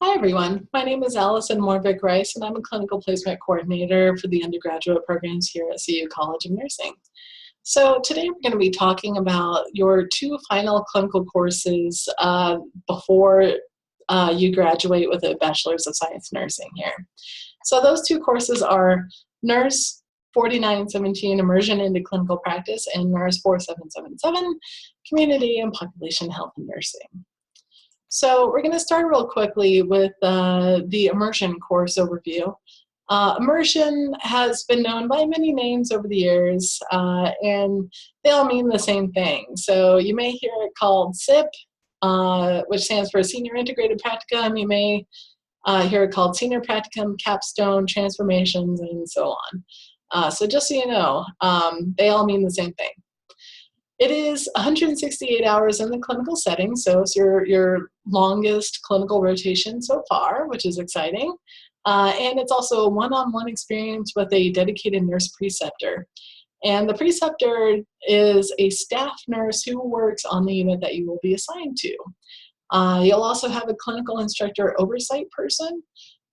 Hi everyone, my name is Allison Morvick Rice and I'm a clinical placement coordinator for the undergraduate programs here at CU College of Nursing. So today we're going to be talking about your two final clinical courses before you graduate with a Bachelor's of Science Nursing here. So those two courses are Nurse 4917 Immersion into Clinical Practice and Nurse 4777 Community and Population Health and Nursing. So we're going to start real quickly with the immersion course overview. Immersion has been known by many names over the years, and they all mean the same thing. So you may hear it called SIP, which stands for Senior Integrated Practicum. You may hear it called Senior Practicum, Capstone, Transformations, and so on. So just so you know, they all mean the same thing. It is 168 hours in the clinical setting, so it's your longest clinical rotation so far, which is exciting. And it's also a one-on-one experience with a dedicated nurse preceptor. And the preceptor is a staff nurse who works on the unit that you will be assigned to. You'll also have a clinical instructor oversight person,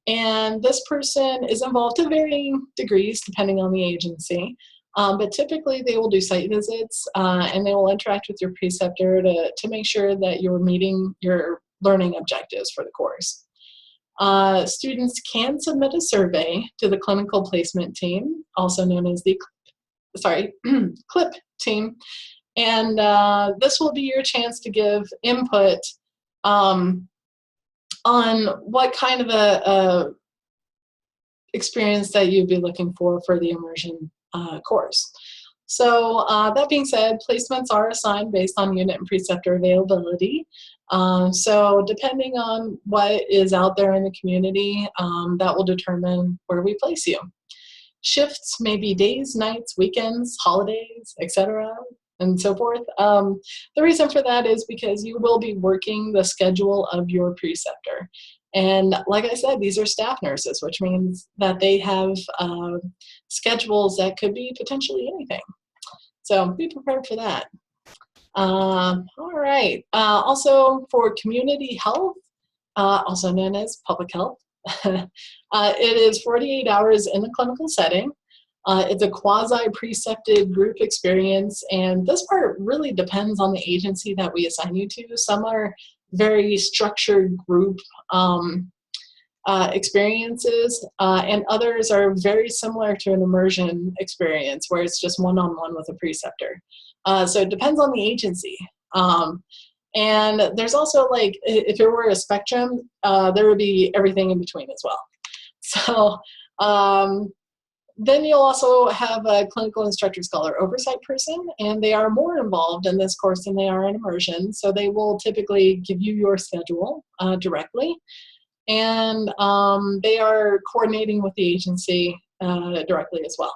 and this person is involved to varying degrees depending on the agency. But typically they will do site visits and they will interact with your preceptor to make sure that you're meeting your learning objectives for the course. Students can submit a survey to the clinical placement team, also known as the CLIP team, and this will be your chance to give input on what kind of a experience that you'd be looking for the immersion course. So that being said, placements are assigned based on unit and preceptor availability. So depending on what is out there in the community, that will determine where we place you. Shifts may be days, nights, weekends, holidays, etc., and so forth. The reason for that is because you will be working the schedule of your preceptor. And like I said, these are staff nurses, which means that they have schedules that could be potentially anything. So be prepared for that. All right. Also for community health, also known as public health, it is 48 hours in the clinical setting. It's a quasi-precepted group experience, and this part really depends on the agency that we assign you to. Some are very structured group experiences, and others are very similar to an immersion experience where it's just one-on-one with a preceptor. So it depends on the agency. And there's also, like, if it were a spectrum, there would be everything in between as well. So then you'll also have a clinical instructor scholar oversight person, and they are more involved in this course than they are in immersion. So they will typically give you your schedule directly, and they are coordinating with the agency directly as well.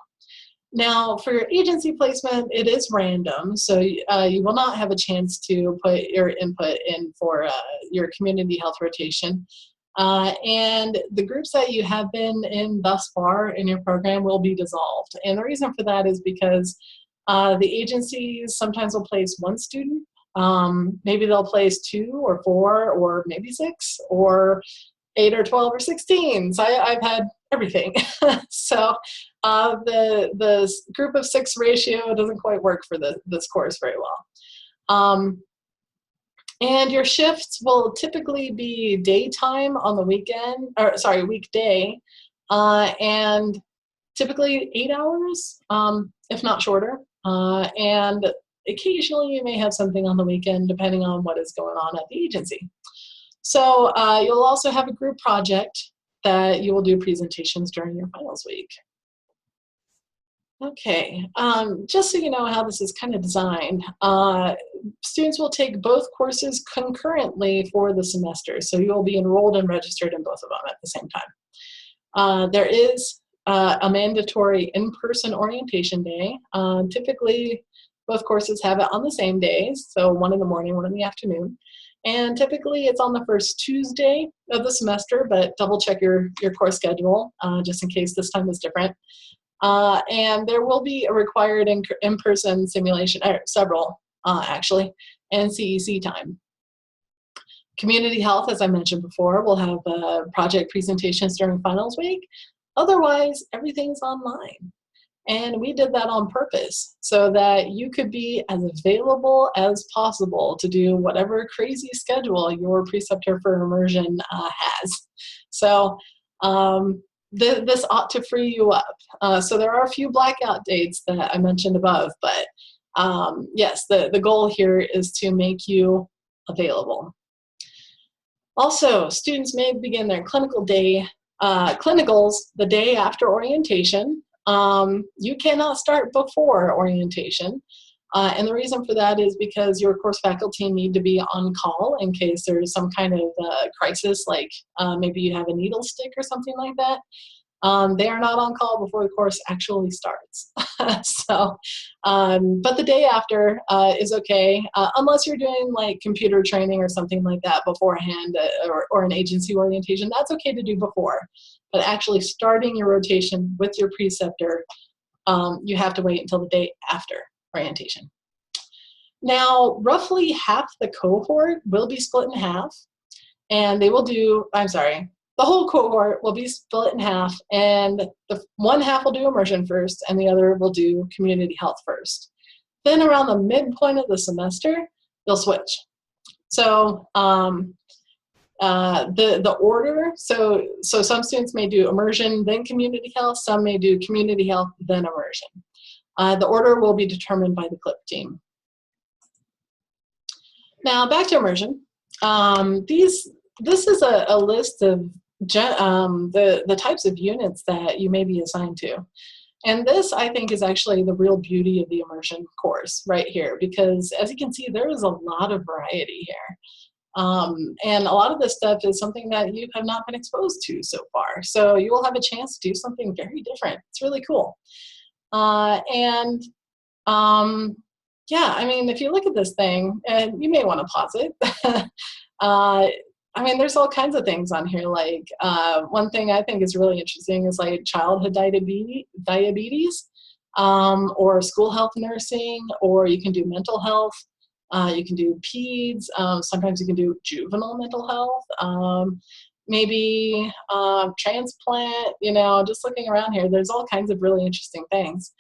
Now, for your agency placement, it is random, so you will not have a chance to put your input in for your community health rotation. And the groups that you have been in thus far in your program will be dissolved. And the reason for that is because the agencies sometimes will place one student, maybe they'll place 2 or 4 or maybe 6 or 8 or 12 or 16. So I've had everything. So the group of 6 ratio doesn't quite work for this course very well. And your shifts will typically be daytime on the weekend, or sorry, weekday, and typically 8 hours, if not shorter. And occasionally you may have something on the weekend depending on what is going on at the agency. So you'll also have a group project that you will do presentations during your finals week. Okay, just so you know how this is kind of designed, students will take both courses concurrently for the semester, so you'll be enrolled and registered in both of them at the same time. There is a mandatory in-person orientation day. Typically, both courses have it on the same days, so one in the morning, one in the afternoon. And typically it's on the first Tuesday of the semester, but double check your course schedule just in case this time is different. And there will be a required in-person simulation, or several actually, and CEC time. Community health, as I mentioned before, will have project presentations during finals week. Otherwise, everything's online. And we did that on purpose so that you could be as available as possible to do whatever crazy schedule your preceptor for immersion has. So this ought to free you up. So there are a few blackout dates that I mentioned above, but yes, the goal here is to make you available. Also, students may begin their clinicals the day after orientation. You cannot start before orientation. And the reason for that is because your course faculty need to be on call in case there's some kind of crisis, like maybe you have a needle stick or something like that. They are not on call before the course actually starts. So, but the day after is okay, unless you're doing like computer training or something like that beforehand, or an agency orientation. That's okay to do before. But actually starting your rotation with your preceptor, you have to wait until the day after orientation. Now, roughly half the cohort will be split in half, and they will do, the whole cohort will be split in half, and the one half will do immersion first, and the other will do community health first. Then around the midpoint of the semester, they'll switch. So the order, so some students may do immersion, then community health, some may do community health, then immersion. The order will be determined by the CLIP team. Now back to immersion. This is a list of the types of units that you may be assigned to. And this, I think, is actually the real beauty of the immersion course right here, because as you can see, there is a lot of variety here. And a lot of this stuff is something that you have not been exposed to so far. So you will have a chance to do something very different. It's really cool. Yeah, I mean, if you look at this thing, and you may want to pause it. I mean, there's all kinds of things on here. Like one thing I think is really interesting is like childhood diabetes, or school health nursing, or you can do mental health. You can do peds. Sometimes you can do juvenile mental health. Maybe transplant. You know, just looking around here, there's all kinds of really interesting things.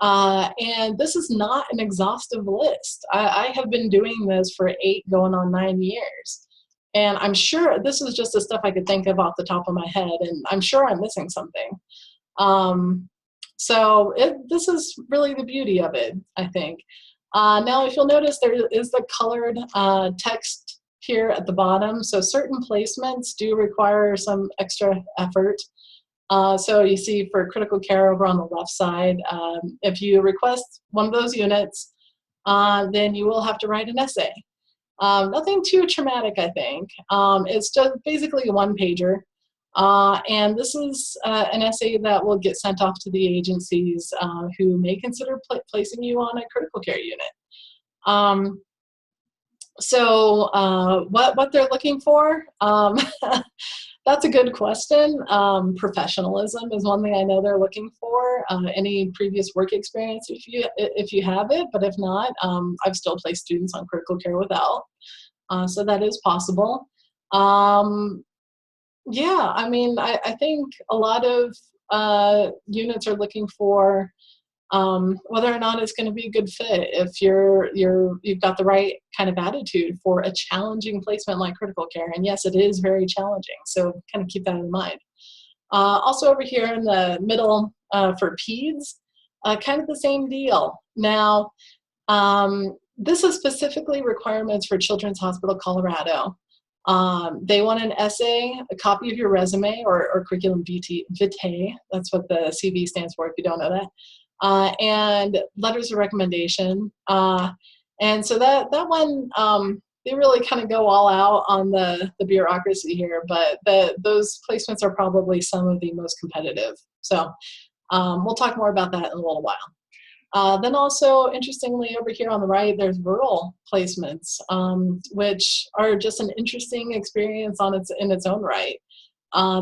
And this is not an exhaustive list. I have been doing this for 8 going on 9 years. And I'm sure this is just the stuff I could think of off the top of my head, and I'm sure I'm missing something. So this is really the beauty of it, I think. Now, if you'll notice, there is the colored text here at the bottom. So certain placements do require some extra effort. So you see for critical care over on the left side, if you request one of those units, then you will have to write an essay. Nothing too traumatic, I think. It's just basically a one-pager. And this is an essay that will get sent off to the agencies who may consider placing you on a critical care unit. So what they're looking for, that's a good question. Professionalism is one thing I know they're looking for. Any previous work experience if you have it, but if not, I've still placed students on critical care without. So that is possible. Yeah, I mean, I think a lot of units are looking for whether or not it's going to be a good fit. If you've got the right kind of attitude for a challenging placement like critical care, and yes, it is very challenging. So kind of keep that in mind. Also over here in the middle for peds, kind of the same deal. Now, this is specifically requirements for Children's Hospital Colorado. They want an essay, a copy of your resume or curriculum vitae. That's what the CV stands for if you don't know that. And letters of recommendation. And so that one, they really kind of go all out on the bureaucracy here, but those placements are probably some of the most competitive. So we'll talk more about that in a little while. Then also, interestingly, over here on the right, there's rural placements, which are just an interesting experience in its own right.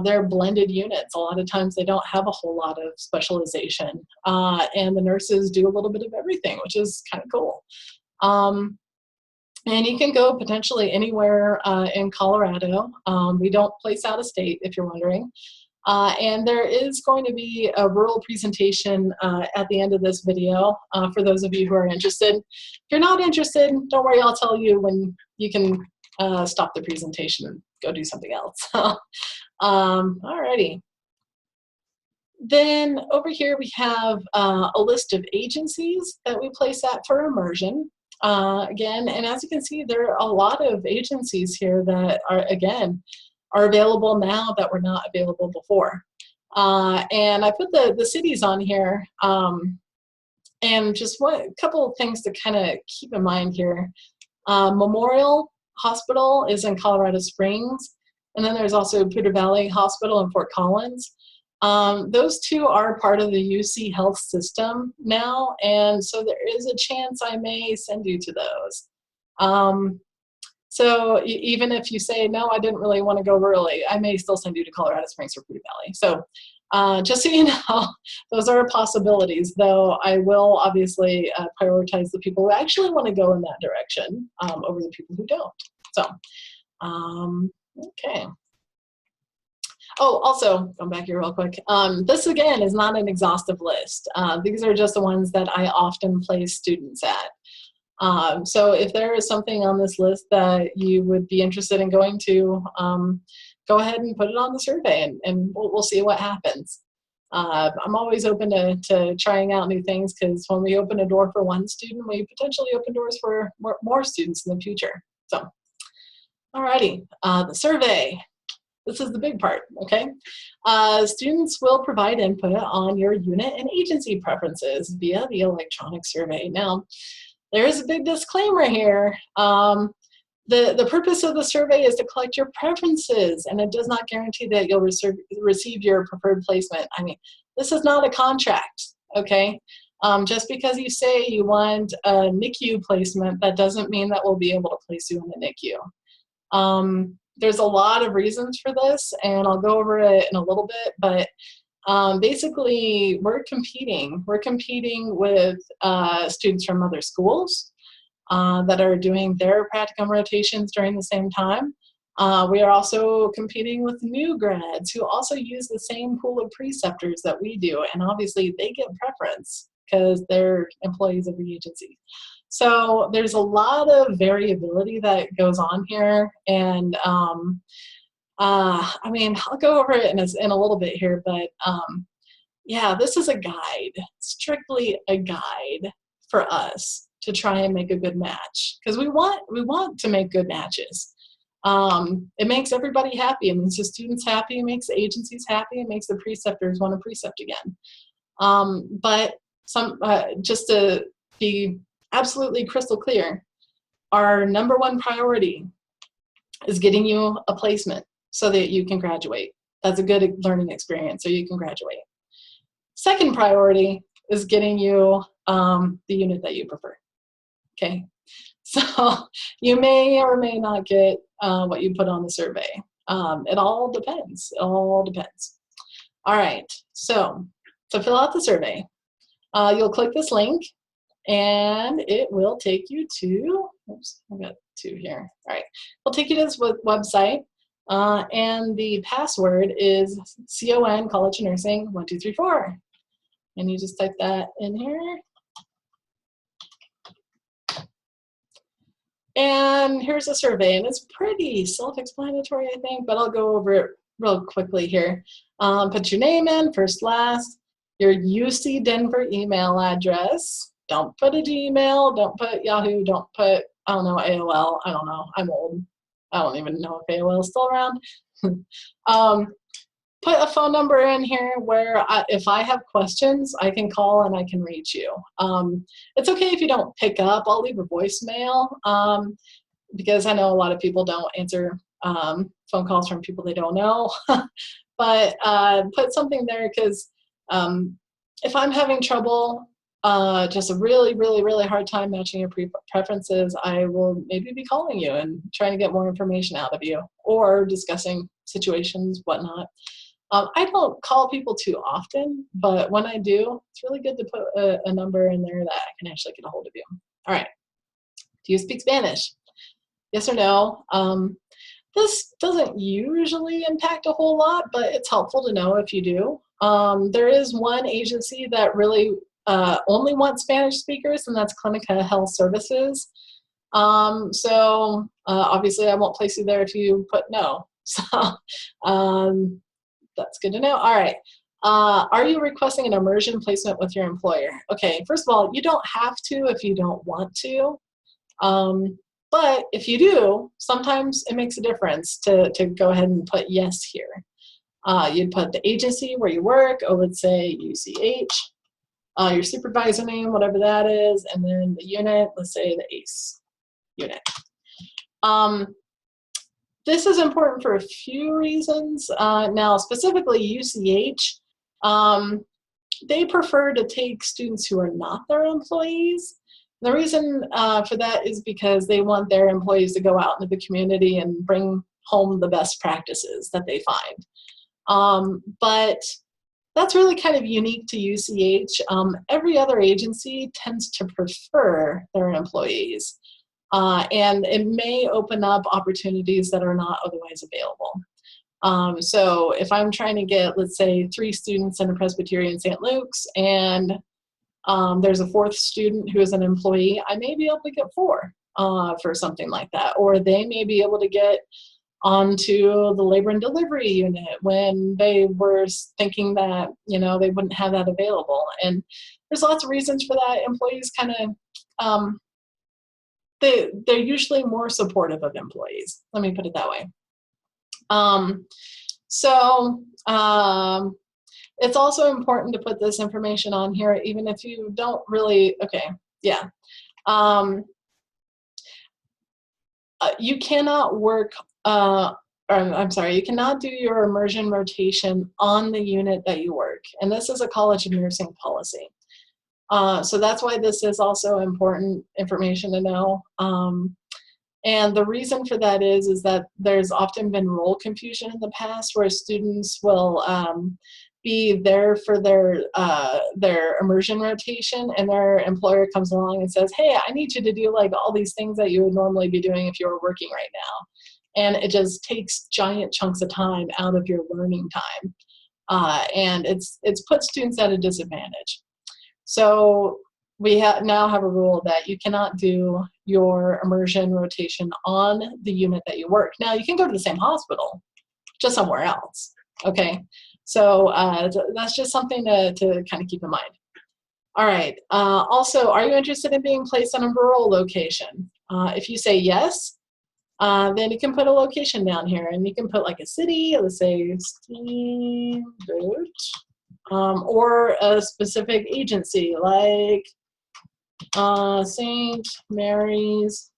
They're blended units. A lot of times they don't have a whole lot of specialization, and the nurses do a little bit of everything, which is kind of cool. And you can go potentially anywhere in Colorado. We don't place out of state, if you're wondering. And there is going to be a rural presentation at the end of this video for those of you who are interested. If you're not interested, don't worry, I'll tell you when you can stop the presentation and go do something else. Alrighty. Then over here we have a list of agencies that we place at for immersion. Again, and as you can see, there are a lot of agencies here that are, again, are available now that were not available before. And I put the cities on here, and just a couple of things to kind of keep in mind here. Memorial Hospital is in Colorado Springs, and then there's also Poudre Valley Hospital in Fort Collins. Those two are part of the UC Health system now, and so there is a chance I may send you to those. So even if you say, no, I didn't really want to go early, I may still send you to Colorado Springs or Poudre Valley. So just so you know, those are possibilities, though I will obviously prioritize the people who actually want to go in that direction over the people who don't. So, okay. Oh, also, come back here real quick. This, again, is not an exhaustive list. These are just the ones that I often place students at. So if there is something on this list that you would be interested in going to, go ahead and put it on the survey, and we'll see what happens. I'm always open to trying out new things, because when we open a door for one student, we potentially open doors for more students in the future. So, alrighty, the survey. This is the big part, okay? Students will provide input on your unit and agency preferences via the electronic survey. Now, there is a big disclaimer here. The purpose of the survey is to collect your preferences, and it does not guarantee that you'll receive your preferred placement. I mean, this is not a contract, okay? Just because you say you want a NICU placement, that doesn't mean that we'll be able to place you in the NICU. There's a lot of reasons for this, and I'll go over it in a little bit, but basically we're competing. We're competing with students from other schools that are doing their practicum rotations during the same time. We are also competing with new grads who also use the same pool of preceptors that we do, and obviously they get preference because they're employees of the agency. So there's a lot of variability that goes on here, and I mean, I'll go over it in a little bit here, but yeah, this is a guide, strictly a guide for us to try and make a good match, because we want to make good matches. It makes everybody happy. It makes the students happy. It makes the agencies happy. It makes the preceptors want to precept again. But just to be absolutely crystal clear, our number one priority is getting you a placement so that you can graduate. That's a good learning experience, so you can graduate. Second priority is getting you the unit that you prefer, okay? So you may or may not get what you put on the survey. It all depends, it all depends. All right, so to fill out the survey, you'll click this link, and it will take you to, oops, I've got two here. All right, it'll take you to this website, and the password is CON College of Nursing 1234, and you just type that in here. And here's a survey, and it's pretty self-explanatory, I think, but I'll go over it real quickly here. Put your name in, first, last, your UC Denver email address. Don't put a Gmail, don't put Yahoo, don't put, I don't know, AOL, I don't know, I'm old. I don't even know if AOL is still around. Put a phone number in here where if I have questions, I can call and I can reach you. It's okay if you don't pick up. I'll leave a voicemail because I know a lot of people don't answer phone calls from people they don't know. But put something there, because if I'm having trouble, just a really, really, really hard time matching your preferences, I will maybe be calling you and trying to get more information out of you, or discussing situations, whatnot. I don't call people too often, but when I do, it's really good to put a number in there that I can actually get a hold of you. All right. Do you speak Spanish? Yes or no? This doesn't usually impact a whole lot, but it's helpful to know if you do. There is one agency that really only wants Spanish speakers, and that's Clinica Health Services. Obviously I won't place you there if you put no. So um, that's good to know. All right. Are you requesting an immersion placement with your employer? Okay, first of all, you don't have to if you don't want to. But if you do, sometimes it makes a difference to go ahead and put yes here. You'd put the agency where you work, or let's say UCH, your supervisor name, whatever that is, and then the unit, let's say the ACE unit. This is important for a few reasons. Now, specifically UCH, they prefer to take students who are not their employees. The reason for that is because they want their employees to go out into the community and bring home the best practices that they find. But that's really kind of unique to UCH. Every other agency tends to prefer their employees. And it may open up opportunities that are not otherwise available. So if I'm trying to get, let's say, 3 students in a Presbyterian St. Luke's, and there's a 4th student who is an employee, I may be able to get 4 for something like that. Or they may be able to get onto the labor and delivery unit when they were thinking that, you know, they wouldn't have that available. And there's lots of reasons for that. Employees kind of, they're usually more supportive of employees. Let me put it that way. It's also important to put this information on here, even if you don't really, okay, yeah. You cannot work, you cannot do your immersion rotation on the unit that you work. And this is a College of Nursing policy. So that's why this is also important information to know. And the reason for that is that there's often been role confusion in the past where students will be there for their immersion rotation, and their employer comes along and says, hey, I need you to do like all these things that you would normally be doing if you were working right now. And it just takes giant chunks of time out of your learning time. And it's put students at a disadvantage. So we now have a rule that you cannot do your immersion rotation on the unit that you work. Now, you can go to the same hospital, just somewhere else, okay? So that's just something to kind of keep in mind. All right, also, are you interested in being placed on a rural location? If you say yes, then you can put a location down here, and you can put like a city, let's say Steamboat, or a specific agency like St. Mary's.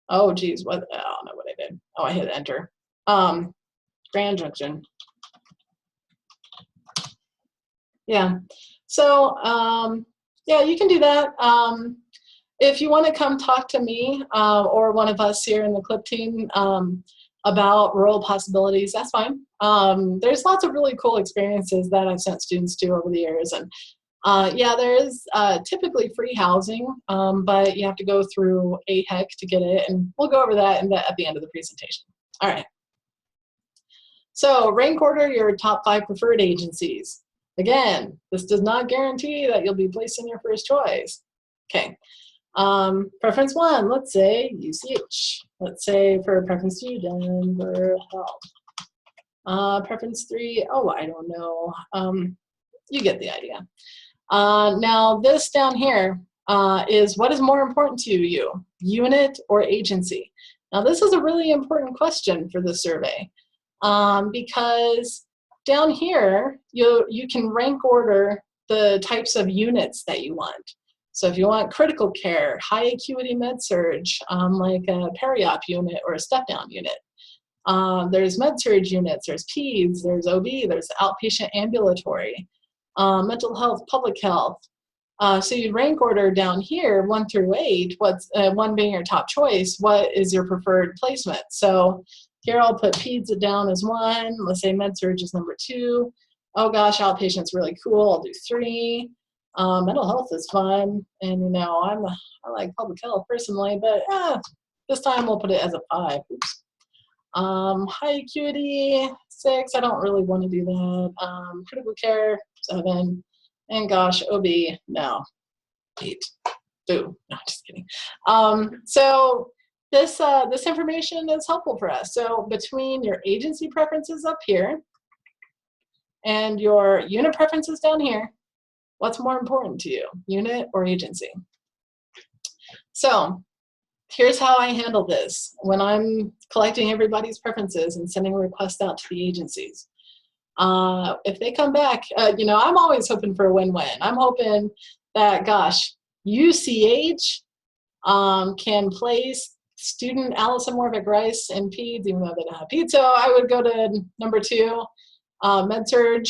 Oh geez, what? I don't know what I did. Oh, I hit enter. Grand Junction. Yeah. So yeah, you can do that. If you want to come talk to me or one of us here in the CLIP team about rural possibilities, that's fine. There's lots of really cool experiences that I've sent students to over the years. And yeah, there is typically free housing, but you have to go through AHEC to get it. And we'll go over that at the end of the presentation. All right. So rank order your top 5 preferred agencies. Again, this does not guarantee that you'll be placed in your first choice. Okay. Preference 1, let's say UCH. Let's say for preference 2, Denver Health. Preference 3, oh, I don't know. You get the idea. Now this down here is what is more important to you, unit or agency? Now this is a really important question for the survey because down here you can rank order the types of units that you want. So if you want critical care, high acuity med surge, like a peri-op unit or a step-down unit. There's med surge units, there's peds, there's OB, there's outpatient ambulatory, mental health, public health. So you rank order down here, 1 through 8, what's 1 being your top choice, what is your preferred placement? So here I'll put peds down as 1, let's say med surge is number 2. Oh gosh, outpatient's really cool, I'll do 3. Mental health is fun, and you know, I like public health personally, but This time we'll put it as a 5. Oops. High acuity, 6. I don't really want to do that. Critical care, 7. And gosh, OB, no, 8. Boo. No, just kidding. So this information is helpful for us. So between your agency preferences up here and your unit preferences down here, what's more important to you, unit or agency? So here's how I handle this when I'm collecting everybody's preferences and sending requests out to the agencies. If they come back, you know, I'm always hoping for a win-win. I'm hoping that, gosh, UCH can place student Allison Morvick-Rice in PEDS, even though they don't have PEDS. So I would go to number 2, MedSurg.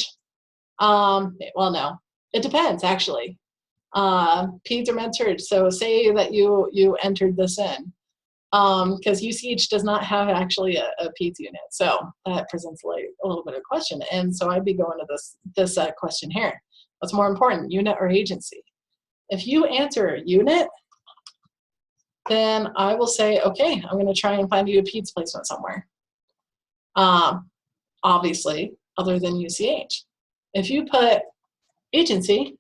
Well, no, it depends actually. PEDS or MedSurg. So say that you entered this in, because UCH does not have actually a PEDS unit. So that presents like a little bit of a question. And so I'd be going to this question here. What's more important, unit or agency? If you answer unit, then I will say, okay, I'm going to try and find you a PEDS placement somewhere. Obviously, other than UCH. If you put agency,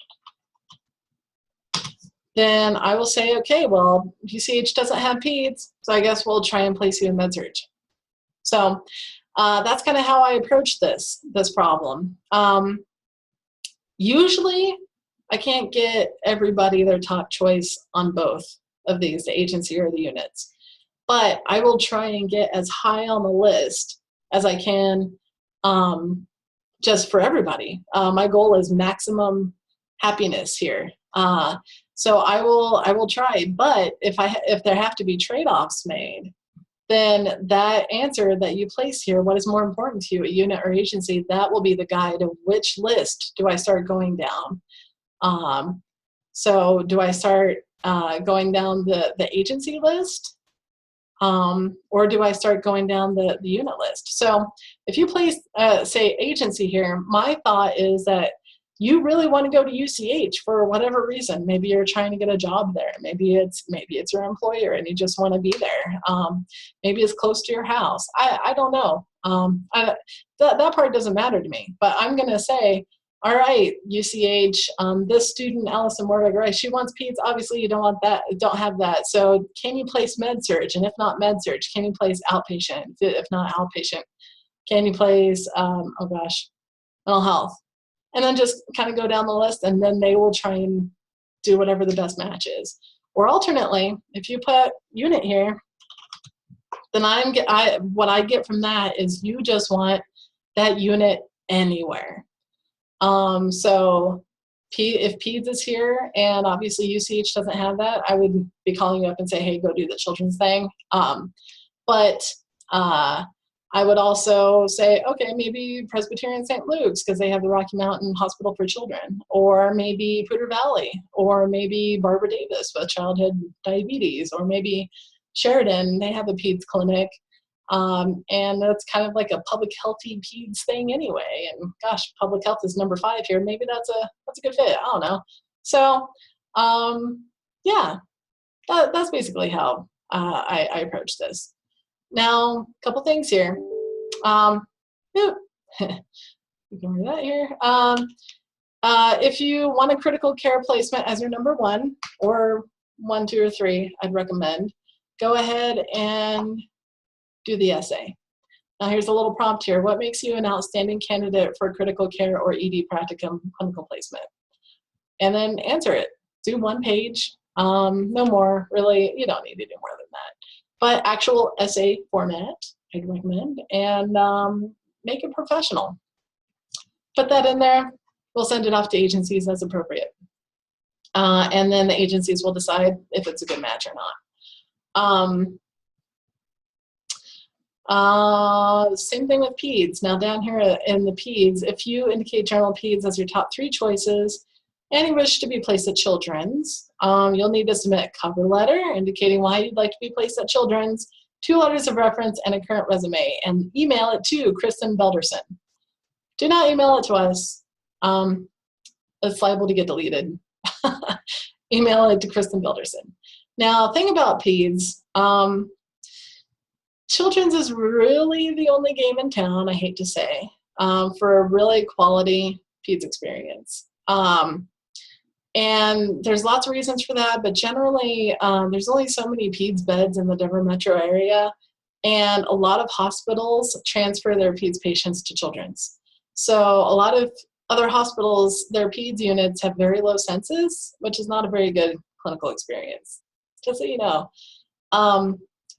then I will say, okay, well, UCH doesn't have PEDS, so I guess we'll try and place you in MedSurg. So that's kind of how I approach this problem. Usually, I can't get everybody their top choice on both of these, the agency or the units. But I will try and get as high on the list as I can, just for everybody. My goal is maximum happiness here. So I will try, but if there have to be trade-offs made, then that answer that you place here, what is more important to you, a unit or agency, that will be the guide of which list do I start going down. So do I start going down the agency list, or do I start going down the unit list? So if you place, say, agency here, my thought is that you really want to go to UCH for whatever reason. Maybe you're trying to get a job there. Maybe it's your employer and you just want to be there. Maybe it's close to your house. I don't know. That part doesn't matter to me. But I'm going to say, all right, UCH, this student, Allison Morvick-Rice, she wants PEDS. Obviously, you don't have that. So can you place MedSurg? And if not MedSurg, can you place outpatient? If not outpatient, can you place, oh gosh, mental health? And then just kind of go down the list, and then they will try and do whatever the best match is. Or alternately, if you put unit here, then what I get from that is you just want that unit anywhere. So if PEDS is here, and obviously UCH doesn't have that, I would be calling you up and say, hey, go do the children's thing. But I would also say, okay, maybe Presbyterian St. Luke's because they have the Rocky Mountain Hospital for Children, or maybe Poudre Valley, or maybe Barbara Davis with childhood diabetes, or maybe Sheridan, they have a PEDS clinic. And that's kind of like a public healthy PEDS thing anyway. And gosh, public health is number 5 here. Maybe that's a good fit. I don't know. So yeah, that's basically how I approach this. Now, a couple things here. You can read that here. If you want a critical care placement as your number 1, or 1, 2, or 3, I'd recommend go ahead and do the essay. Now here's a little prompt here. What makes you an outstanding candidate for critical care or ED practicum clinical placement? And then answer it. Do 1 page, no more. Really, you don't need to do more than that. But actual essay format, I'd recommend, and make it professional. Put that in there. We'll send it off to agencies as appropriate. And then the agencies will decide if it's a good match or not. Same thing with PEDS. Now down here in the PEDS, if you indicate general PEDS as your top 3 choices and you wish to be placed at Children's, you'll need to submit a cover letter indicating why you'd like to be placed at Children's, 2 letters of reference, and a current resume, and email it to Kristen Belderson. Do not email it to us. It's liable to get deleted. Email it to Kristen Belderson. Now, thing about PEDS, Children's is really the only game in town, I hate to say, for a really quality peds experience. And there's lots of reasons for that, but generally there's only so many peds beds in the Denver metro area, and a lot of hospitals transfer their peds patients to children's. So a lot of other hospitals, their peds units have very low census, which is not a very good clinical experience, just so you know.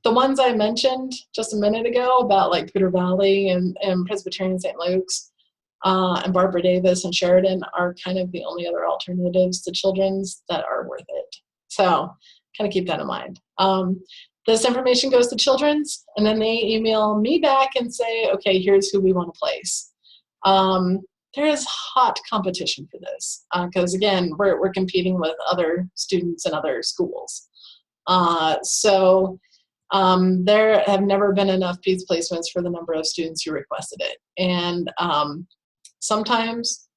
The ones I mentioned just a minute ago about like Poudre Valley and Presbyterian St. Luke's, and Barbara Davis and Sheridan are kind of the only other alternatives to children's that are worth it. So kind of keep that in mind. This information goes to children's, and then they email me back and say, okay, here's who we want to place. There is hot competition for this because, again, we're competing with other students and other schools. There have never been enough PEDS placements for the number of students who requested it. And sometimes,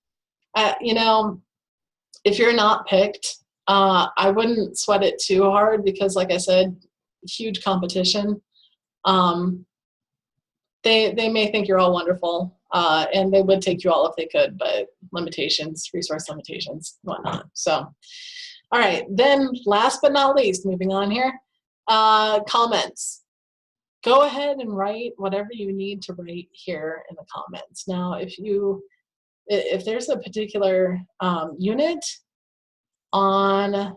you know, if you're not picked, I wouldn't sweat it too hard because, like I said, huge competition. They may think you're all wonderful, and they would take you all if they could, but limitations, resource limitations, whatnot. So, all right, then last but not least, moving on here, comments. Go ahead and write whatever you need to write here in the comments. Now, if there's a particular unit on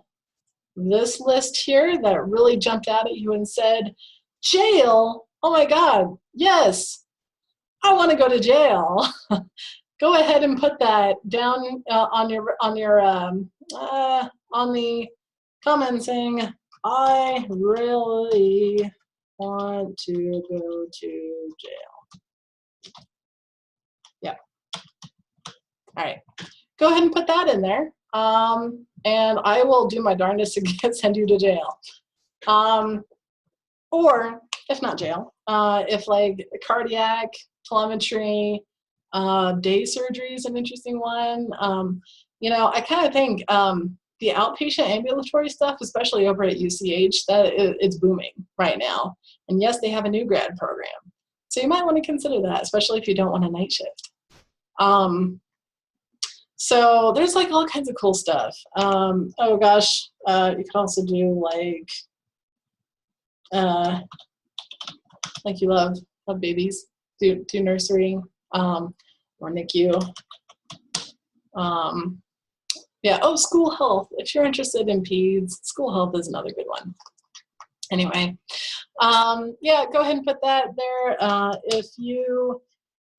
this list here that really jumped out at you and said, jail, oh my God, yes, I want to go to jail. Go ahead and put that down on the comment saying, I really want to go to jail. Yeah. All right. Go ahead and put that in there. And I will do my darndest to send you to jail. Or if not jail, if like cardiac, telemetry, day surgery is an interesting one. You know, I kind of think the outpatient ambulatory stuff, especially over at UCH, it's booming right now. And yes, they have a new grad program. So you might want to consider that, especially if you don't want a night shift. So there's like all kinds of cool stuff. Oh gosh, you could also do like you love babies, do nursery, or NICU. Yeah, oh, school health. If you're interested in peds, school health is another good one. Anyway, yeah, go ahead and put that there. If you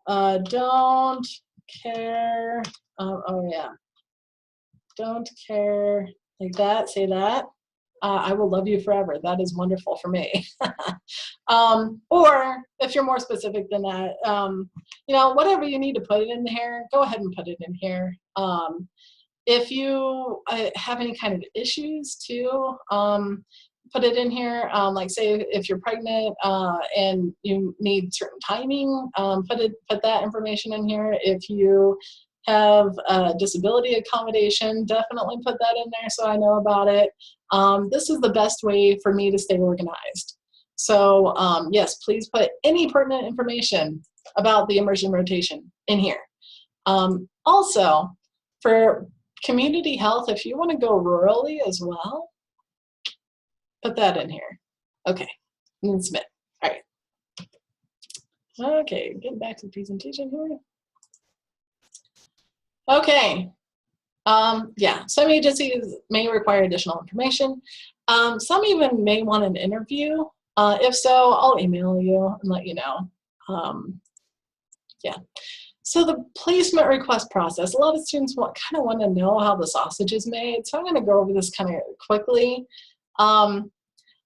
don't care, oh yeah, don't care like that, say that. I will love you forever. That is wonderful for me. Or if you're more specific than that, you know, whatever you need to put it in here, go ahead and put it in here. If you have any kind of issues too, put it in here. Like say if you're pregnant and you need certain timing, put that information in here. If you have disability accommodation, definitely put that in there so I know about it. This is the best way for me to stay organized. So yes, please put any pertinent information about the immersion rotation in here. Also, for community health, if you want to go rurally as well, put that in here. Okay, and then submit. All right. Okay, getting back to the presentation here. Okay. Yeah, some agencies may require additional information. Some even may want an interview. If so, I'll email you and let you know. Yeah. So the placement request process, a lot of students kind of want to know how the sausage is made. So I'm going to go over this kind of quickly.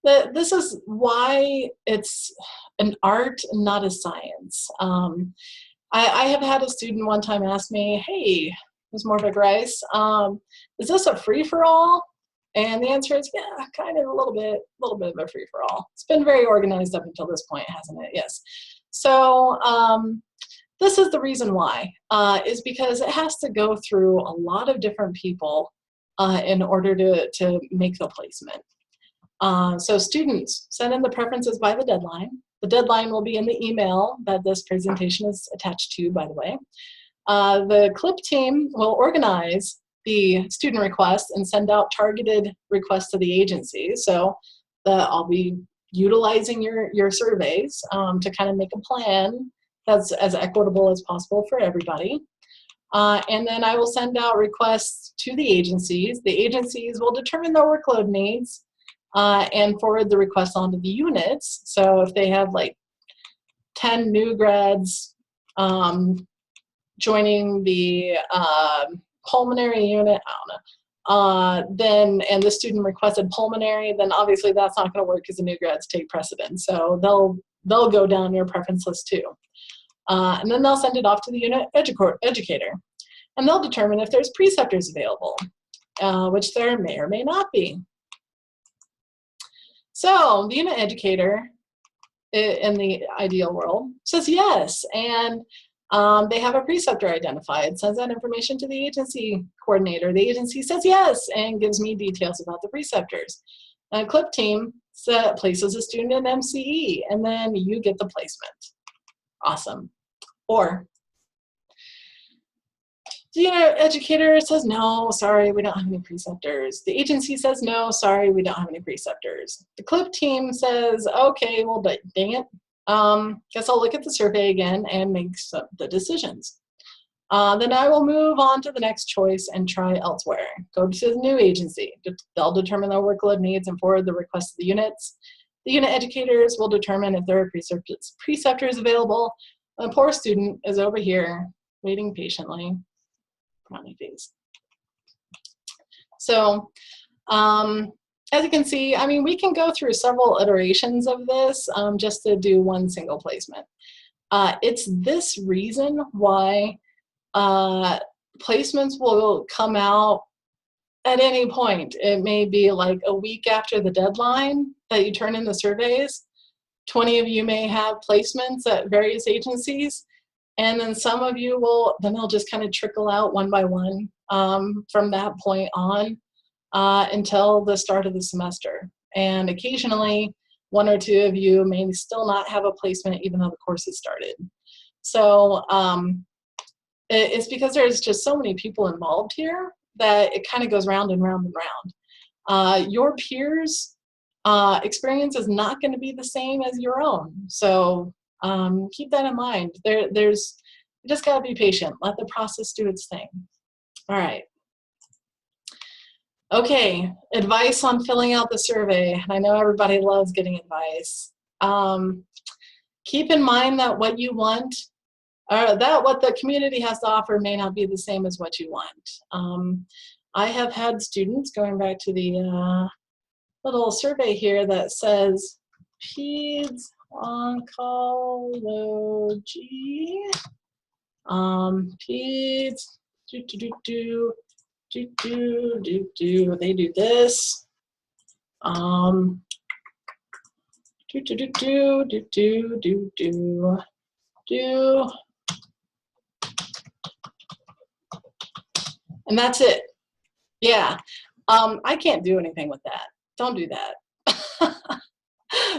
This is why it's an art, not a science. I have had a student one time ask me, hey, Ms. Morvig Rice, is this a free-for-all? And the answer is, yeah, kind of a little bit of a free-for-all. It's been very organized up until this point, hasn't it? Yes. So this is the reason why, is because it has to go through a lot of different people in order to make the placement. So students send in the preferences by the deadline. The deadline will be in the email that this presentation is attached to, by the way. The CLIP team will organize the student requests and send out targeted requests to the agency. So I'll be utilizing your surveys to kind of make a plan that's as equitable as possible for everybody. And then I will send out requests to the agencies. The agencies will determine their workload needs and forward the requests onto the units. So if they have like 10 new grads joining the pulmonary unit, I don't know, then, and the student requested pulmonary, then obviously that's not going to work because the new grads take precedence. So they'll go down your preference list too. And then they'll send it off to the unit educator. And they'll determine if there's preceptors available, which there may or may not be. So the unit educator, in the ideal world, says yes, and they have a preceptor identified, sends that information to the agency coordinator. The agency says yes and gives me details about the preceptors. A CLIP team places a student in MCE, and then you get the placement. Awesome. Or the unit educator says, no, sorry, we don't have any preceptors. The agency says, no, sorry, we don't have any preceptors. The CLIP team says, okay, well, but dang it. Guess I'll look at the survey again and make the decisions. Then I will move on to the next choice and try elsewhere. Go to the new agency. They'll determine their workload needs and forward the request to the units. The unit educators will determine if there are preceptors available. A poor student is over here waiting patiently. Frowny face. So, as you can see, I mean, we can go through several iterations of this just to do one single placement. It's this reason why placements will come out at any point. It may be like a week after the deadline that you turn in the surveys. 20 of you may have placements at various agencies, and then some of you will, then they'll just kind of trickle out one by one from that point on until the start of the semester. And occasionally, one or two of you may still not have a placement even though the course has started. So it's because there's just so many people involved here that it kind of goes round and round and round. Your peers' experience is not going to be the same as your own. So keep that in mind. You just got to be patient. Let the process do its thing. All right. Okay, advice on filling out the survey. I know everybody loves getting advice. Keep in mind that what you want, or that what the community has to offer may not be the same as what you want. I have had students, going back to the little survey here that says Peds Oncology, Peds, they do this. And that's it. Yeah. I can't do anything with that. Don't do that.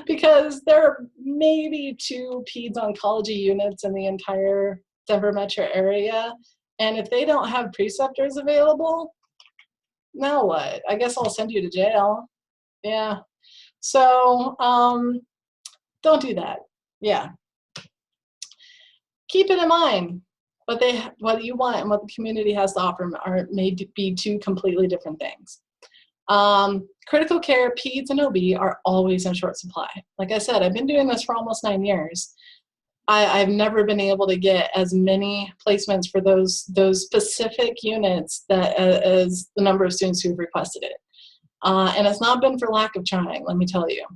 Because there are maybe 2 peds oncology units in the entire Denver metro area. And if they don't have preceptors available, now what? I guess I'll send you to jail. Yeah. So don't do that. Yeah. Keep it in mind. What you want and what the community has to offer may be 2 completely different things. Critical care, peds, and OB are always in short supply. Like I said, I've been doing this for almost 9 years. I've never been able to get as many placements for those specific units as the number of students who've requested it. And it's not been for lack of trying, let me tell you.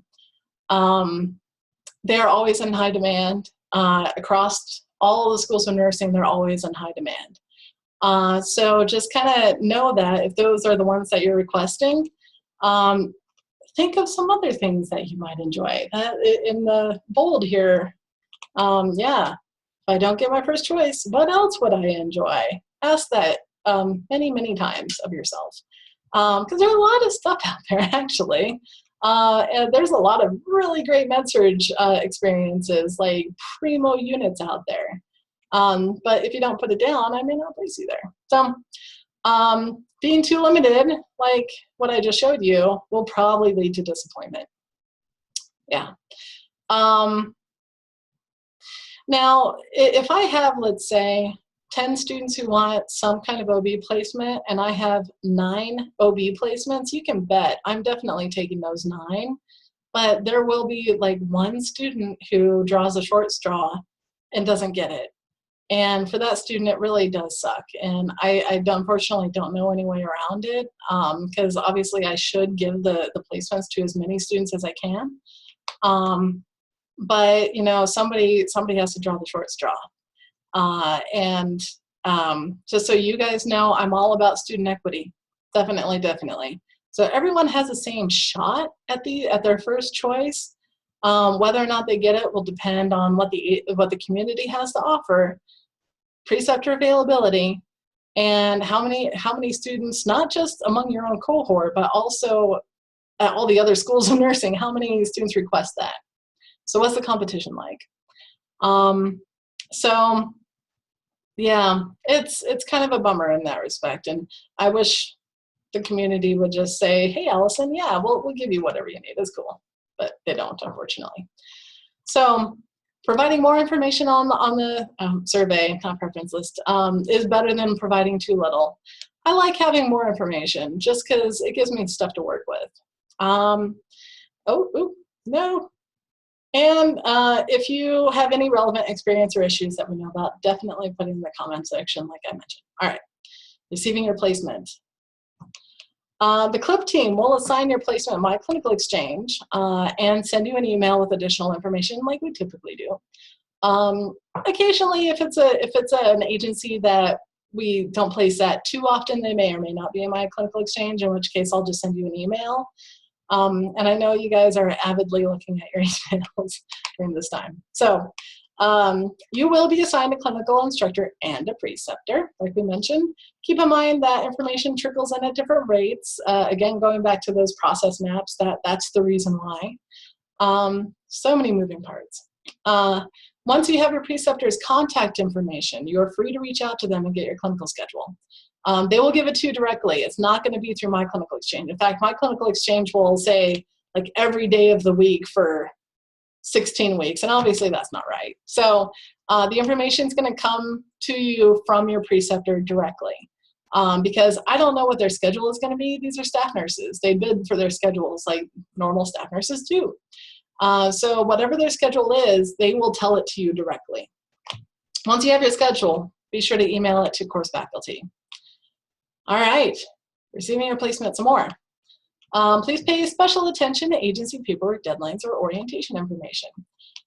They're always in high demand. Across all the schools of nursing, they're always in high demand. So just kind of know that if those are the ones that you're requesting, think of some other things that you might enjoy. In the bold here, yeah, if I don't get my first choice, what else would I enjoy? Ask that many, many times of yourself. Because there's a lot of stuff out there, actually. And there's a lot of really great med-surg experiences, like primo units out there. But if you don't put it down, I may not place you there. So being too limited, like what I just showed you, will probably lead to disappointment. Yeah. Now, if I have, let's say, 10 students who want some kind of OB placement and I have 9 OB placements, you can bet I'm definitely taking those 9. But there will be like 1 student who draws a short straw and doesn't get it. And for that student, it really does suck. And I unfortunately don't know any way around it, because obviously I should give the placements to as many students as I can. But you know, somebody has to draw the short straw. And just so you guys know, I'm all about student equity. Definitely, definitely. So everyone has the same shot at their first choice. Whether or not they get it will depend on what the community has to offer, preceptor availability, and how many students, not just among your own cohort, but also at all the other schools of nursing, how many students request that. So what's the competition like? So yeah, it's kind of a bummer in that respect, and I wish the community would just say, hey, Allison, yeah, we'll give you whatever you need. It's cool. But they don't, unfortunately. So providing more information on the survey, not preference list, is better than providing too little. I like having more information just because it gives me stuff to work with. No. And if you have any relevant experience or issues that we know about, definitely put in the comment section like I mentioned. All right, receiving your placement. The CLIP team will assign your placement My Clinical Exchange and send you an email with additional information like we typically do. Occasionally, if it's an agency that we don't place at too often, they may or may not be in My Clinical Exchange, in which case I'll just send you an email. And I know you guys are avidly looking at your emails during this time. So you will be assigned a clinical instructor and a preceptor, like we mentioned. Keep in mind that information trickles in at different rates. Again, going back to those process maps, that's the reason why. So many moving parts. Once you have your preceptor's contact information, you're free to reach out to them and get your clinical schedule. They will give it to you directly. It's not going to be through My Clinical Exchange. In fact, My Clinical Exchange will say like every day of the week for 16 weeks, and obviously that's not right. So the information is going to come to you from your preceptor directly, because I don't know what their schedule is going to be. These are staff nurses. They bid for their schedules like normal staff nurses do. So whatever their schedule is, they will tell it to you directly. Once you have your schedule, be sure to email it to course faculty. All right, receiving your placement some more. Please pay special attention to agency paperwork deadlines or orientation information.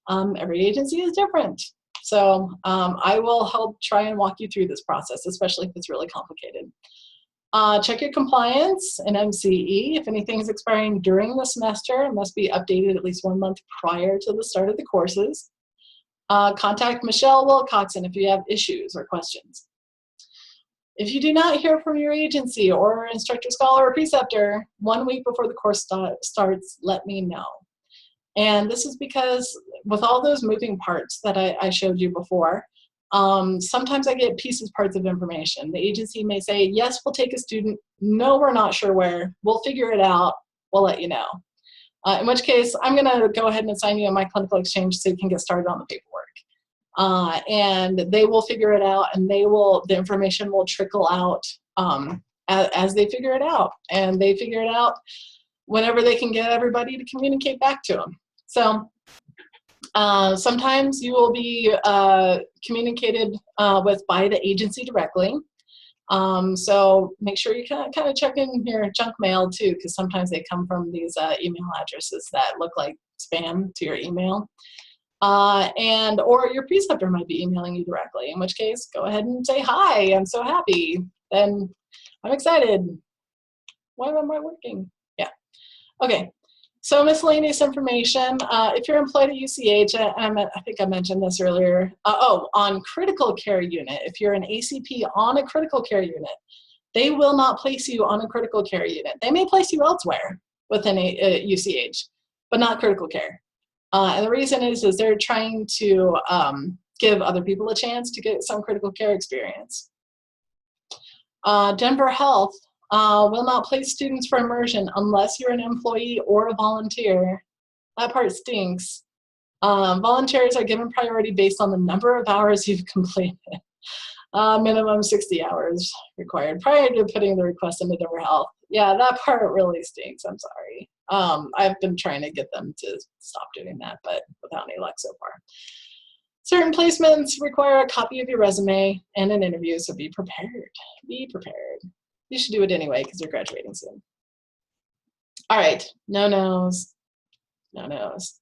Every agency is different. So I will help try and walk you through this process, especially if it's really complicated. Check your compliance and MCE. If anything is expiring during the semester, it must be updated at least 1 month prior to the start of the courses. Contact Michelle Wilcoxon if you have issues or questions. If you do not hear from your agency or instructor, scholar, or preceptor 1 week before the course starts, let me know. And this is because with all those moving parts that I showed you before, sometimes I get parts of information. The agency may say, yes, we'll take a student. No, we're not sure where. We'll figure it out. We'll let you know. In which case, I'm going to go ahead and assign you in My Clinical Exchange so you can get started on the paperwork. And they will figure it out, and the information will trickle out as they figure it out. And they figure it out whenever they can get everybody to communicate back to them. So sometimes you will be communicated with by the agency directly. So make sure you kind of check in your junk mail too, because sometimes they come from these email addresses that look like spam to your email. Or your preceptor might be emailing you directly, in which case go ahead and say, hi, I'm so happy, and I'm excited. Why am I working? Yeah. Okay. So miscellaneous information. If you're employed at UCH, I think I mentioned this earlier. On critical care unit, if you're an ACP on a critical care unit, they will not place you on a critical care unit. They may place you elsewhere, within a UCH, but not critical care. And the reason is they're trying to give other people a chance to get some critical care experience. Denver Health will not place students for immersion unless you're an employee or a volunteer. That part stinks. Volunteers are given priority based on the number of hours you've completed. Minimum 60 hours required prior to putting the request into Denver Health. Yeah, that part really stinks. I'm sorry. I've been trying to get them to stop doing that, but without any luck so far. Certain placements require a copy of your resume and an interview, so be prepared. Be prepared. You should do it anyway because you're graduating soon. All right, no-nos. No-nos.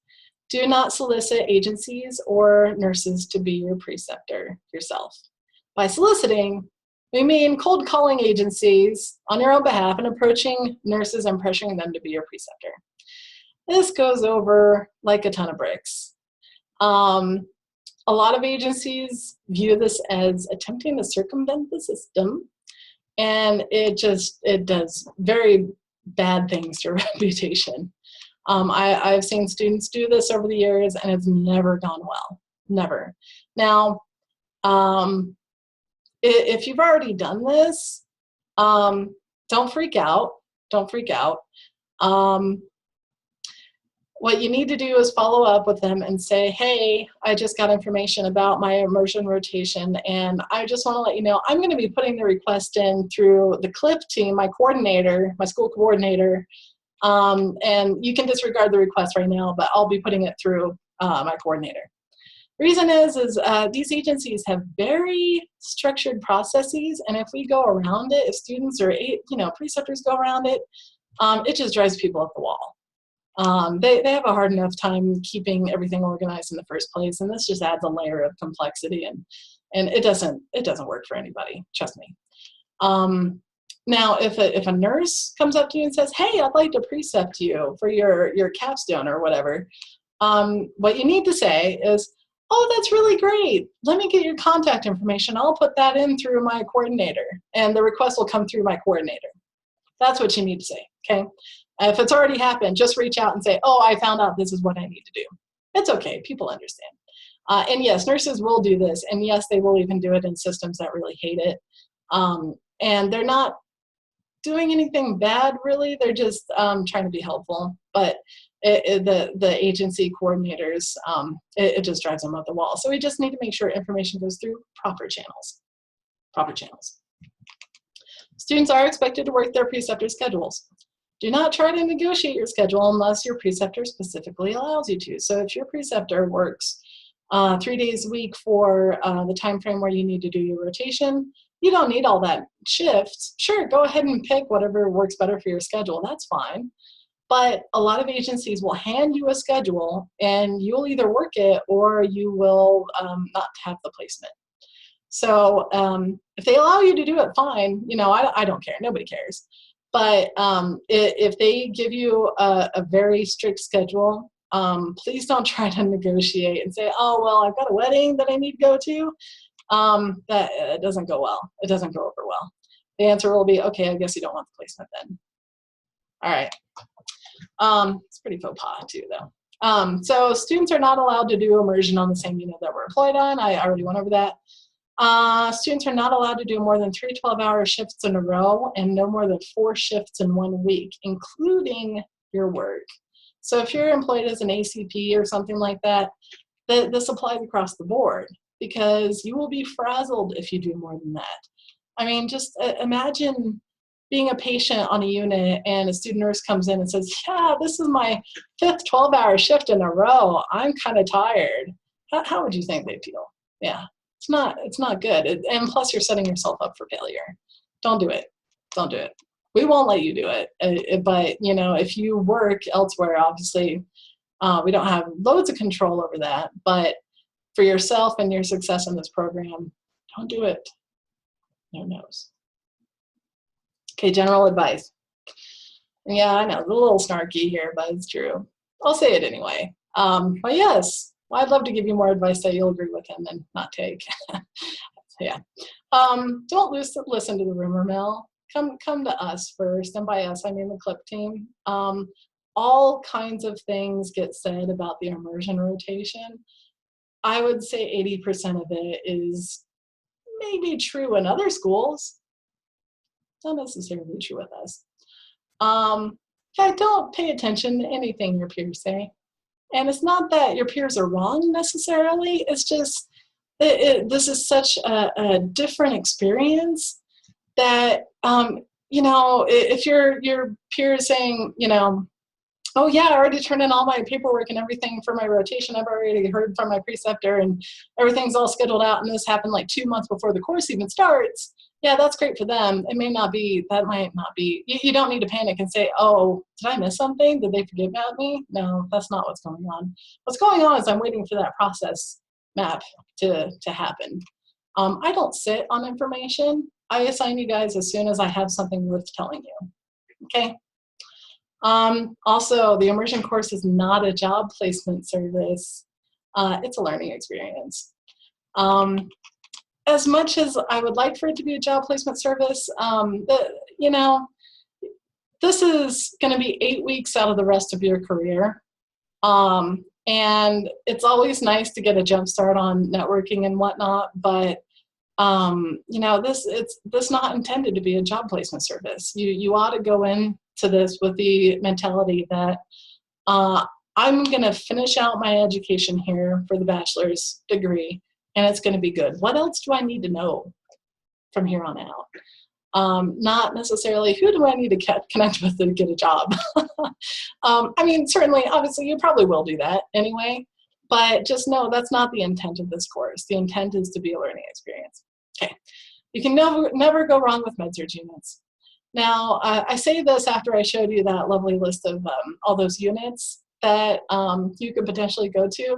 Do not solicit agencies or nurses to be your preceptor yourself. By soliciting, we mean cold calling agencies on your own behalf and approaching nurses and pressuring them to be your preceptor. This goes over like a ton of bricks. A lot of agencies view this as attempting to circumvent the system, and it does very bad things to reputation. I've seen students do this over the years, and it's never gone well, never. Now, if you've already done this, don't freak out, don't freak out. What you need to do is follow up with them and say, hey, I just got information about my immersion rotation, and I just want to let you know I'm going to be putting the request in through the CLIP team, my coordinator, my school coordinator, and you can disregard the request right now, but I'll be putting it through my coordinator. The reason is these agencies have very structured processes, and if we go around it, if students or preceptors go around it, it just drives people up the wall. They have a hard enough time keeping everything organized in the first place, and this just adds a layer of complexity, and it doesn't work for anybody, trust me. Now, if a nurse comes up to you and says, hey, I'd like to precept you for your capstone or whatever, what you need to say is, oh, that's really great. Let me get your contact information. I'll put that in through my coordinator, and the request will come through my coordinator. That's what you need to say, okay? If it's already happened, just reach out and say, oh, I found out this is what I need to do. It's okay, people understand. And yes, nurses will do this, and yes, they will even do it in systems that really hate it. And they're not doing anything bad, really. They're just trying to be helpful. But the agency coordinators, it just drives them up the wall. So we just need to make sure information goes through proper channels. Proper channels. Students are expected to work their preceptor schedules. Do not try to negotiate your schedule unless your preceptor specifically allows you to. So if your preceptor works 3 days a week for the time frame where you need to do your rotation, you don't need all that shifts. Sure, go ahead and pick whatever works better for your schedule. That's fine. But a lot of agencies will hand you a schedule, and you'll either work it or you will not have the placement. So if they allow you to do it, fine. I don't care. Nobody cares. But if they give you a very strict schedule, please don't try to negotiate and say, oh, well, I've got a wedding that I need to go to. That it doesn't go well. It doesn't go over well. The answer will be, okay, I guess you don't want the placement then. All right. It's pretty faux pas too, though. So students are not allowed to do immersion on the same unit that we're employed on. I already went over that. Students are not allowed to do more than 3 12-hour shifts in a row and no more than 4 shifts in 1 week, including your work. So if you're employed as an ACP or something like that, this applies across the board, because you will be frazzled if you do more than that. I mean, just imagine being a patient on a unit and a student nurse comes in and says, yeah, this is my 5th 12-hour shift in a row. I'm kind of tired. How would you think they'd feel? Yeah. It's not good. And plus you're setting yourself up for failure. Don't do it. Don't do it. We won't let you do it. But, if you work elsewhere, obviously, we don't have loads of control over that. But for yourself and your success in this program, don't do it. No nos. Okay, general advice. Yeah, I know, it's a little snarky here, but it's true. I'll say it anyway. But yes. Well, I'd love to give you more advice that you'll agree with and then not take. Yeah. Don't listen to the rumor mill. come to us first, and by us I mean the CLIP team. All kinds of things get said about the immersion rotation. I would say 80% of it is maybe true in other schools, not necessarily true with us. Yeah, don't pay attention to anything your peers say. And it's not that your peers are wrong necessarily, it's just this is such a different experience that, you know, if your peer is saying, you know, oh yeah, I already turned in all my paperwork and everything for my rotation, I've already heard from my preceptor and everything's all scheduled out, and this happened like 2 months before the course even starts, yeah, that's great for them. It may not be, that might not be, you don't need to panic and say, oh, did I miss something? Did they forget about me? No, that's not what's going on. What's going on is I'm waiting for that process map to happen. I don't sit on information. I assign you guys as soon as I have something worth telling you, okay? Also, the immersion course is not a job placement service. It's a learning experience. As much as I would like for it to be a job placement service, you know, this is going to be 8 weeks out of the rest of your career. And it's always nice to get a jump start on networking and whatnot, but you know, this not intended to be a job placement service. You ought to go into this with the mentality that I'm going to finish out my education here for the bachelor's degree, and it's going to be good. What else do I need to know from here on out? Not necessarily who do I need to connect with to get a job. I mean, certainly, obviously, you probably will do that anyway, but just know that's not the intent of this course. The intent is to be a learning experience. Okay, you can never go wrong with med-surg units. Now, I say this after I showed you that lovely list of all those units that you could potentially go to,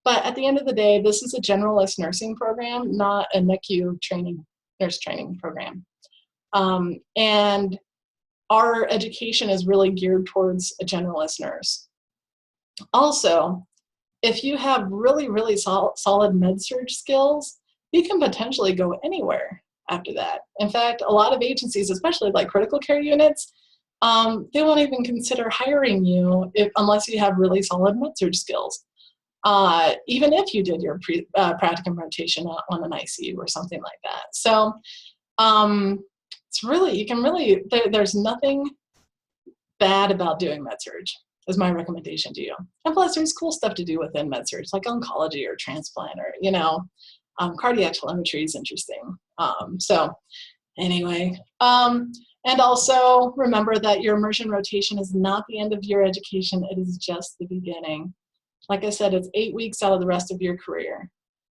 but at the end of the day, this is a generalist nursing program, not a NICU nurse training program. And our education is really geared towards a generalist nurse. Also, if you have really, really solid med-surg skills, you can potentially go anywhere after that. In fact, a lot of agencies, especially like critical care units, they won't even consider hiring you unless you have really solid med-surg skills. Even if you did your practicum rotation on an ICU or something like that. So it's really, you can really, there's nothing bad about doing med-surg, is my recommendation to you. And plus, there's cool stuff to do within med-surg, like oncology or transplant or, you know, cardiac telemetry is interesting. So anyway, and also remember that your immersion rotation is not the end of your education. It is just the beginning. Like I said, it's 8 weeks out of the rest of your career.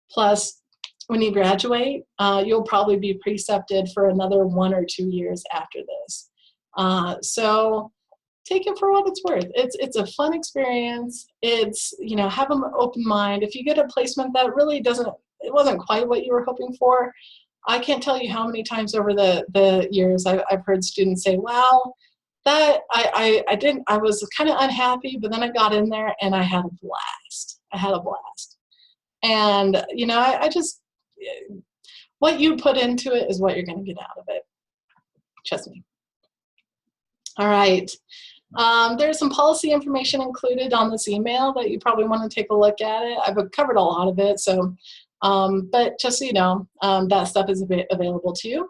Plus, when you graduate, you'll probably be precepted for another 1 or 2 years after this. So take it for what it's worth. It's a fun experience. It's, you know, have an open mind. If you get a placement that really it wasn't quite what you were hoping for, I can't tell you how many times over the years I've heard students say, wow, that I was kind of unhappy, but then I got in there and I had a blast. I had a blast. And, you know, I just, what you put into it is what you're going to get out of it. Trust me. All right. There's some policy information included on this email that you probably want to take a look at it. I've covered a lot of it, so, but just so you know, that stuff is available to you.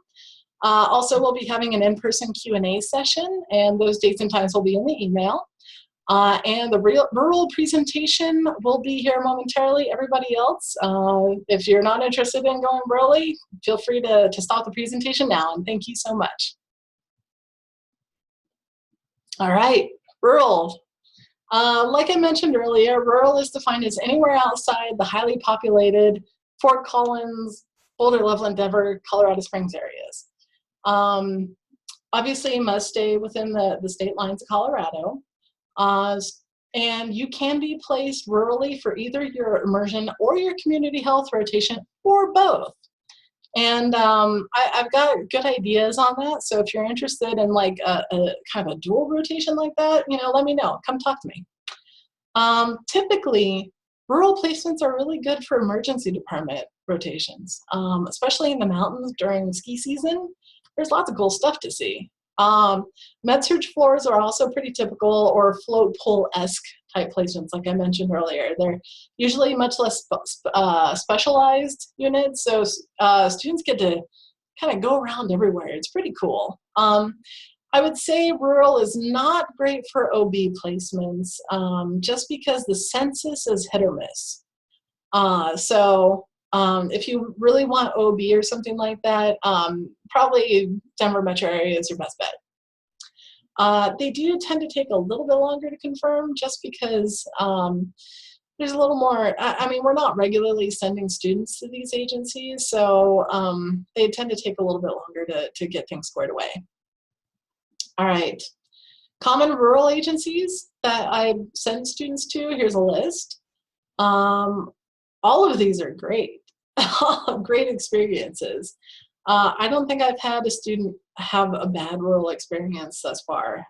Also, we'll be having an in-person Q&A session, and those dates and times will be in the email. And the rural presentation will be here momentarily. Everybody else, if you're not interested in going rurally, feel free to stop the presentation now, and thank you so much. All right, rural. Like I mentioned earlier, rural is defined as anywhere outside the highly populated Fort Collins, Boulder, Loveland, Denver, Colorado Springs areas. Obviously, you must stay within the state lines of Colorado. And you can be placed rurally for either your immersion or your community health rotation, or both. And I've got good ideas on that. So if you're interested in like a kind of a dual rotation like that, you know, let me know. Come talk to me. Typically, rural placements are really good for emergency department rotations, especially in the mountains during ski season. there's lots of cool stuff to see. Med-surg floors are also pretty typical, or float pool-esque type placements, like I mentioned earlier. They're usually much less specialized units, so students get to kind of go around everywhere. It's pretty cool. I would say rural is not great for OB placements, just because the census is hit or miss. If you really want OB or something like that, probably Denver metro area is your best bet. They do tend to take a little bit longer to confirm, just because there's a little more, I mean, we're not regularly sending students to these agencies, so they tend to take a little bit longer to get things squared away. All right, common rural agencies that I send students to, here's a list. All of these are great, great experiences. I don't think I've had a student have a bad rural experience thus far.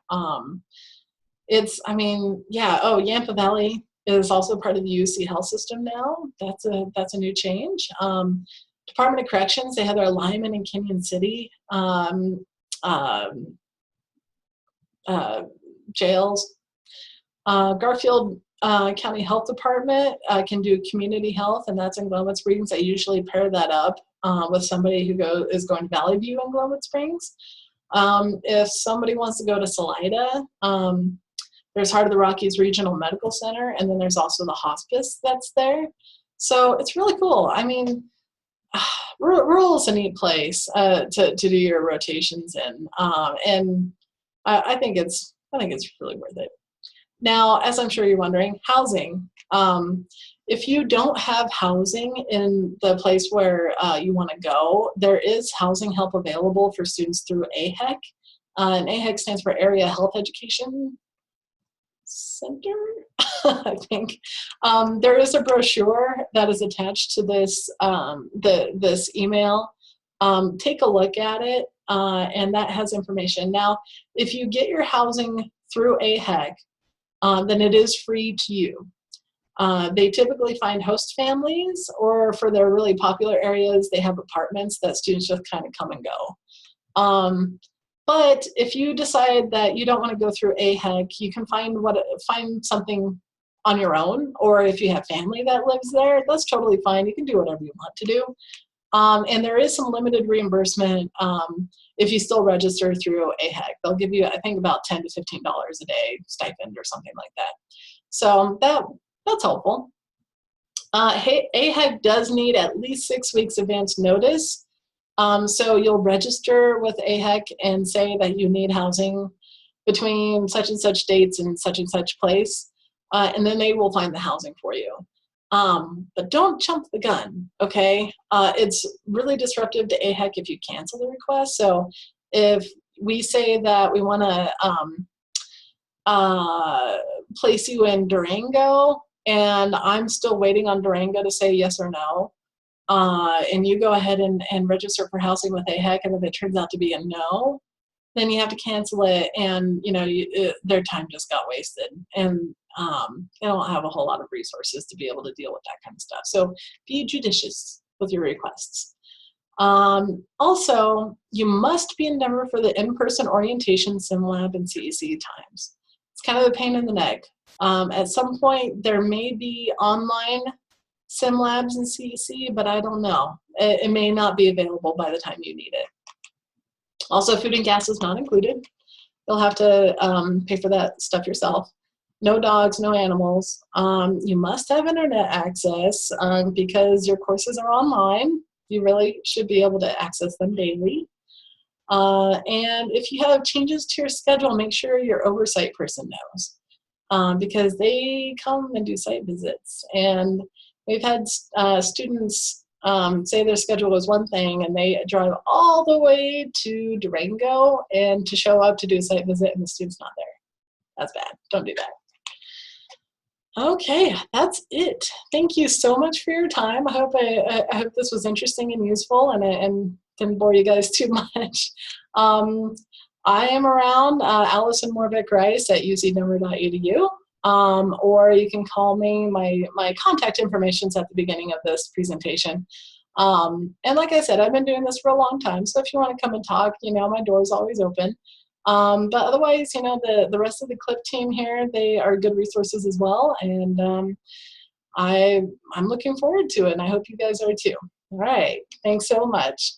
Yampa Valley is also part of the UC Health System now. That's a new change. Department of Corrections, they have their alignment in Canyon City. Jails. Garfield County Health Department can do community health, and that's in Glenwood Springs. I usually pair that up with somebody who is going to Valley View in Glenwood Springs. If somebody wants to go to Salida, there's Heart of the Rockies Regional Medical Center, and then there's also the hospice that's there. So it's really cool. I mean, rural is a neat place to do your rotations in, and I think it's really worth it. Now, as I'm sure you're wondering, housing. If you don't have housing in the place where you want to go, there is housing help available for students through AHEC. And AHEC stands for Area Health Education Center, I think. There is a brochure that is attached to this, this email. Take a look at it, and that has information. Now, if you get your housing through AHEC, then it is free to you. They typically find host families, or for their really popular areas, they have apartments that students just kind of come and go. But if you decide that you don't want to go through AHEC, you can find something on your own, or if you have family that lives there, that's totally fine. You can do whatever you want to do. And there is some limited reimbursement if you still register through AHEC. They'll give you, I think, about $10 to $15 a day stipend or something like that. So that's helpful. AHEC does need at least 6 weeks advance notice. So you'll register with AHEC and say that you need housing between such and such dates and such place, and then they will find the housing for you. But don't jump the gun, okay? It's really disruptive to AHEC if you cancel the request. So if we say that we want to place you in Durango, and I'm still waiting on Durango to say yes or no, and you go ahead and register for housing with AHEC, and if it turns out to be a no, then you have to cancel it, and their time just got wasted, and they don't have a whole lot of resources to be able to deal with that kind of stuff. So be judicious with your requests. Also, you must be in Denver for the in-person orientation, SimLab, and CEC times. It's kind of a pain in the neck. At some point, there may be online SimLabs and CEC, but I don't know. It may not be available by the time you need it. Also, food and gas is not included. You'll have to pay for that stuff yourself. No dogs, no animals. You must have internet access because your courses are online. You really should be able to access them daily. And if you have changes to your schedule, make sure your oversight person knows because they come and do site visits. And we've had students say their schedule was one thing and they drive all the way to Durango and to show up to do a site visit and the student's not there. That's bad. Don't do that. Okay, that's it. Thank you so much for your time. I hope this was interesting and useful and didn't bore you guys too much. I am around Allison Morbeck Rice at ucdenver.edu, or you can call me. My contact information is at the beginning of this presentation. And like I said, I've been doing this for a long time, so if you want to come and talk, my door is always open. But otherwise, the rest of the CLIP team here, they are good resources as well, and I'm looking forward to it, and I hope you guys are too. All right, thanks so much.